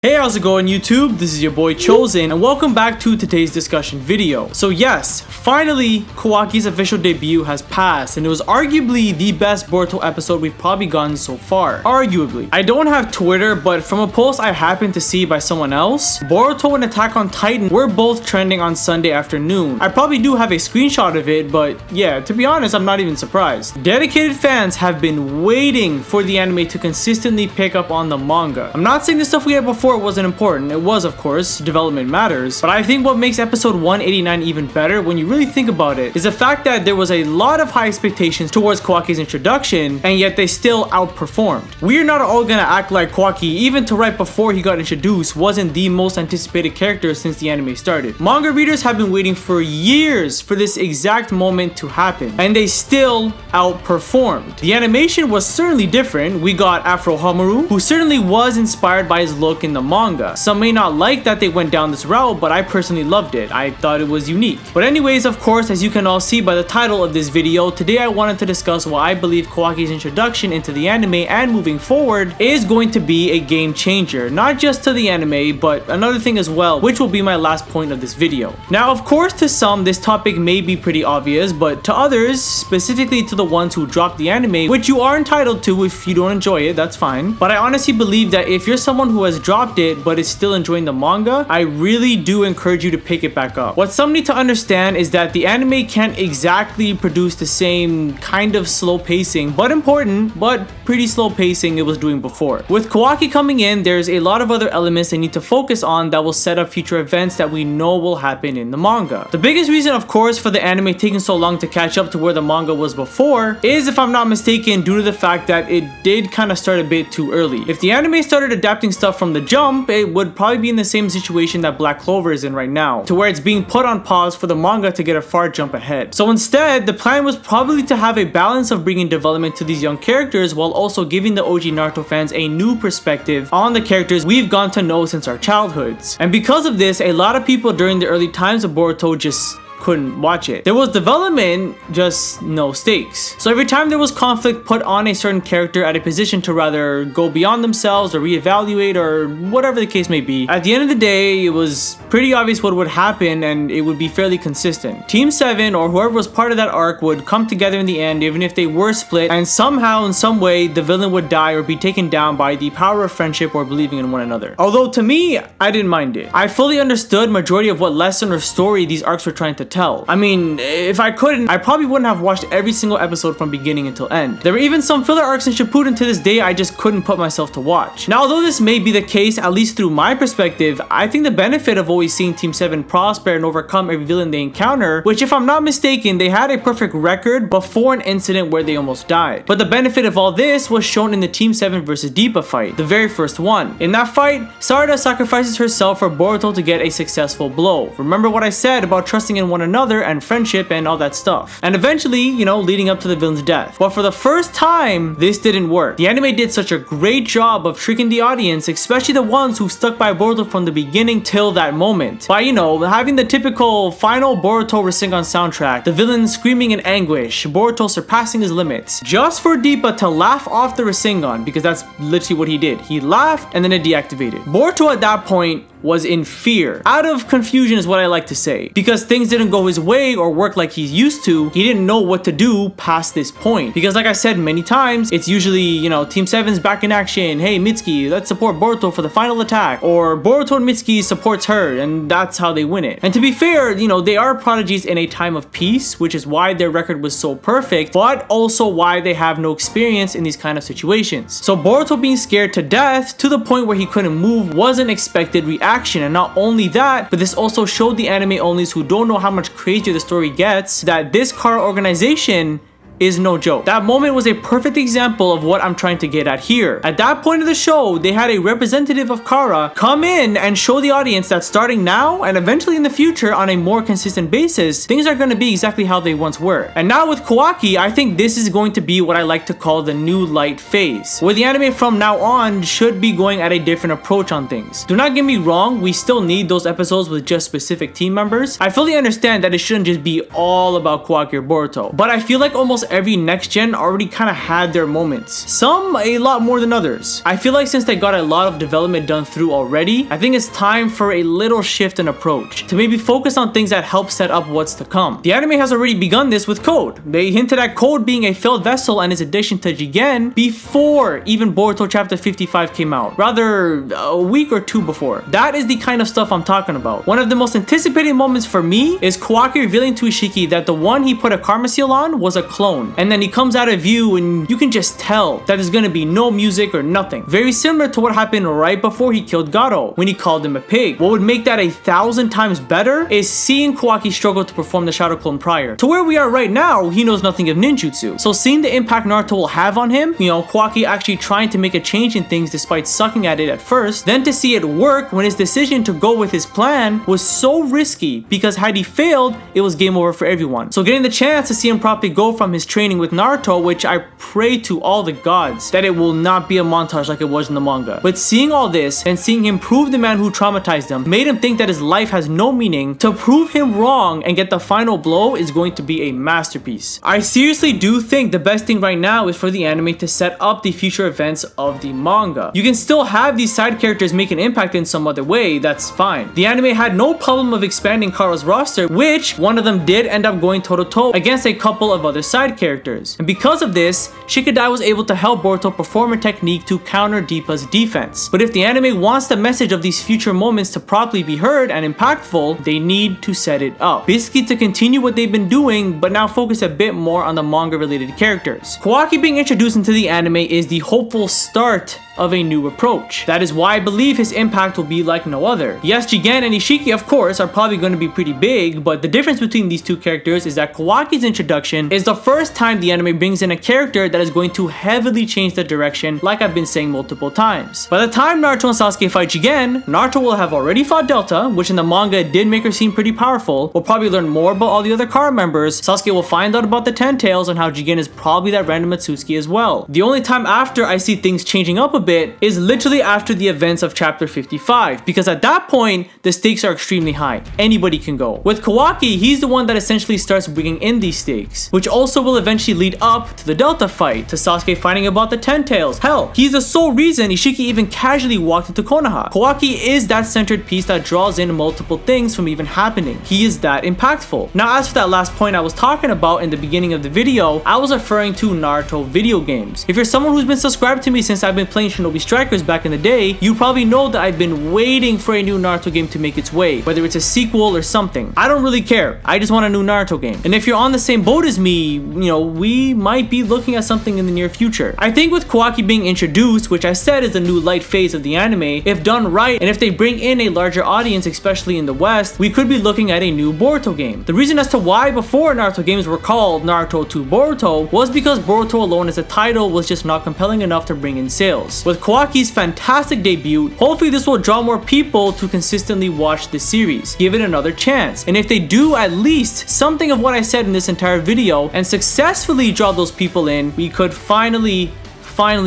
Hey, how's it going YouTube? This is your boy Chosen and welcome back to today's discussion video. So yes, finally Kawaki's official debut has passed and it was arguably the best Boruto episode we've probably gotten so far. Arguably. I don't have Twitter, but from a post I happened to see by someone else, Boruto and Attack on Titan were both trending on Sunday afternoon. I probably do have a screenshot of it, but yeah, to be honest, I'm not even surprised. Dedicated fans have been waiting for the anime to consistently pick up on the manga. I'm not saying the stuff we had before wasn't important. It was, of course. Development matters. But I think what makes episode 189 even better when you really think about it is the fact that there was a lot of high expectations towards Kawaki's introduction and yet they still outperformed. We're not all gonna act like Kawaki, even to right before he got introduced, wasn't the most anticipated character since the anime started. Manga readers have been waiting for years for this exact moment to happen and they still outperformed. The animation was certainly different. We got Afro Hamaru, who certainly was inspired by his look in the manga. Some may not like that they went down this route, but I personally loved it. I thought it was unique. But anyways, of course, as you can all see by the title of this video, today I wanted to discuss why I believe Kawaki's introduction into the anime and moving forward is going to be a game changer. Not just to the anime, but another thing as well, which will be my last point of this video. Now, of course, to some, this topic may be pretty obvious, but to others, specifically to the ones who dropped the anime, which you are entitled to if you don't enjoy it, that's fine. But I honestly believe that if you're someone who has dropped it but is still enjoying the manga, I really do encourage you to pick it back up. What some need to understand is that the anime can't exactly produce the same kind of slow pacing, but important, but pretty slow pacing it was doing before. With Kawaki coming in, there's a lot of other elements they need to focus on that will set up future events that we know will happen in the manga. The biggest reason, of course, for the anime taking so long to catch up to where the manga was before is, if I'm not mistaken, due to the fact that it did kind of start a bit too early. If the anime started adapting stuff from the jump, it would probably be in the same situation that Black Clover is in right now, to where it's being put on pause for the manga to get a far jump ahead. So instead, the plan was probably to have a balance of bringing development to these young characters while also giving the OG Naruto fans a new perspective on the characters we've gone to know since our childhoods. And because of this, a lot of people during the early times of Boruto just couldn't watch it. There was development, just no stakes. So every time there was conflict put on a certain character at a position to rather go beyond themselves or reevaluate or whatever the case may be, at the end of the day, it was pretty obvious what would happen and it would be fairly consistent. Team 7 or whoever was part of that arc would come together in the end even if they were split, and somehow in some way the villain would die or be taken down by the power of friendship or believing in one another. Although to me, I didn't mind it. I fully understood majority of what lesson or story these arcs were trying to tell. I mean, if I couldn't, I probably wouldn't have watched every single episode from beginning until end. There were even some filler arcs in Shippuden to this day I just couldn't put myself to watch. Now, although this may be the case, at least through my perspective, I think the benefit of always seeing Team 7 prosper and overcome every villain they encounter, which if I'm not mistaken, they had a perfect record before an incident where they almost died. But the benefit of all this was shown in the Team 7 versus Deepa fight, the very first one. In that fight, Sarada sacrifices herself for Boruto to get a successful blow. Remember what I said about trusting in one another and friendship and all that stuff. And eventually, you know, leading up to the villain's death. But for the first time, this didn't work. The anime did such a great job of tricking the audience, especially the ones who stuck by Boruto from the beginning till that moment, by, you know, having the typical final Boruto Rasengan soundtrack, the villain screaming in anguish, Boruto surpassing his limits, just for Deepa to laugh off the Rasengan, because that's literally what he did. He laughed and then it deactivated. Boruto at that point was in fear. Out of confusion is what I like to say. Because things didn't go his way or work like he's used to, he didn't know what to do past this point. Because like I said many times, it's usually, you know, Team 7's back in action. Hey, Mitsuki, let's support Boruto for the final attack. Or Boruto and Mitsuki supports her, and that's how they win it. And to be fair, you know, they are prodigies in a time of peace, which is why their record was so perfect, but also why they have no experience in these kind of situations. So Boruto being scared to death to the point where he couldn't move was an expected reaction. And not only that, but this also showed the anime onlys who don't know how much crazier the story gets that this Kara organization is no joke. That moment was a perfect example of what I'm trying to get at here. At that point of the show, they had a representative of Kara come in and show the audience that starting now and eventually in the future on a more consistent basis, things are going to be exactly how they once were. And now with Kawaki, I think this is going to be what I like to call the new light phase, where the anime from now on should be going at a different approach on things. Do not get me wrong, we still need those episodes with just specific team members. I fully understand that it shouldn't just be all about Kawaki or Boruto, but I feel like almost every next gen already kind of had their moments. Some a lot more than others. I feel like since they got a lot of development done through already, I think it's time for a little shift in approach to maybe focus on things that help set up what's to come. The anime has already begun this with Code. They hinted at Code being a failed vessel and his addition to Jigen before even Boruto chapter 55 came out, rather a week or two before. That is the kind of stuff I'm talking about. One of the most anticipated moments for me is Kawaki revealing to Ishiki that the one he put a karma seal on was a clone, and then he comes out of view and you can just tell that there's gonna be no music or nothing. Very similar to what happened right before he killed Garo when he called him a pig. What would make that 1,000 times better is seeing Kawaki struggle to perform the shadow clone prior. To where we are right now, he knows nothing of ninjutsu. So seeing the impact Naruto will have on him, Kawaki actually trying to make a change in things despite sucking at it at first, then to see it work when his decision to go with his plan was so risky because had he failed, it was game over for everyone. So getting the chance to see him properly go from his training with Naruto, which I pray to all the gods that it will not be a montage like it was in the manga. But seeing all this and seeing him prove the man who traumatized him made him think that his life has no meaning. To prove him wrong and get the final blow is going to be a masterpiece. I seriously do think the best thing right now is for the anime to set up the future events of the manga. You can still have these side characters make an impact in some other way, that's fine. The anime had no problem of expanding Kara's roster, which one of them did end up going toe-to-toe against a couple of other side characters. And because of this, Shikadai was able to help Boruto perform a technique to counter Deepa's defense. But if the anime wants the message of these future moments to properly be heard and impactful, they need to set it up. Basically to continue what they've been doing, but now focus a bit more on the manga related characters. Kawaki being introduced into the anime is the hopeful start of a new approach. That is why I believe his impact will be like no other. Yes, Jigen and Ishiki of course are probably going to be pretty big, but the difference between these two characters is that Kawaki's introduction is the first time the anime brings in a character that is going to heavily change the direction, like I've been saying multiple times. By the time Naruto and Sasuke fight Jigen, Naruto will have already fought Delta, which in the manga did make her seem pretty powerful. We'll probably learn more about all the other Kara members. Sasuke will find out about the 10 Tails and how Jigen is probably that random Matsuki as well. The only time after I see things changing up a bit is literally after the events of chapter 55, because at that point the stakes are extremely high. Anybody can go. With Kawaki, he's the one that essentially starts bringing in these stakes, which also will eventually lead up to the Delta fight, to Sasuke finding about the 10 Tails. Hell, he's the sole reason Ishiki even casually walked into Konoha. Kawaki is that centered piece that draws in multiple things from even happening. He is that impactful. Now as for that last point I was talking about in the beginning of the video, I was referring to Naruto video games. If you're someone who's been subscribed to me since I've been playing Shinobi Strikers back in the day, you probably know that I've been waiting for a new Naruto game to make its way, whether it's a sequel or something. I don't really care. I just want a new Naruto game. And if you're on the same boat as me, we might be looking at something in the near future. I think with Kawaki being introduced, which I said is a new light phase of the anime, if done right and if they bring in a larger audience, especially in the West, we could be looking at a new Boruto game. The reason as to why before Naruto games were called Naruto 2 Boruto was because Boruto alone as a title was just not compelling enough to bring in sales. With Kawaki's fantastic debut, hopefully this will draw more people to consistently watch this series. Give it another chance. And if they do at least something of what I said in this entire video and successfully draw those people in, we could finally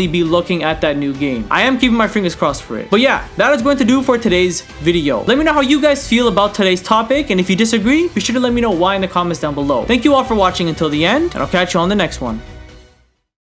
be looking at that new game. I am keeping my fingers crossed for it. But yeah, that is going to do for today's video. Let me know how you guys feel about today's topic, and if you disagree, be sure to let me know why in the comments down below. Thank you all for watching until the end, and I'll catch you on the next one.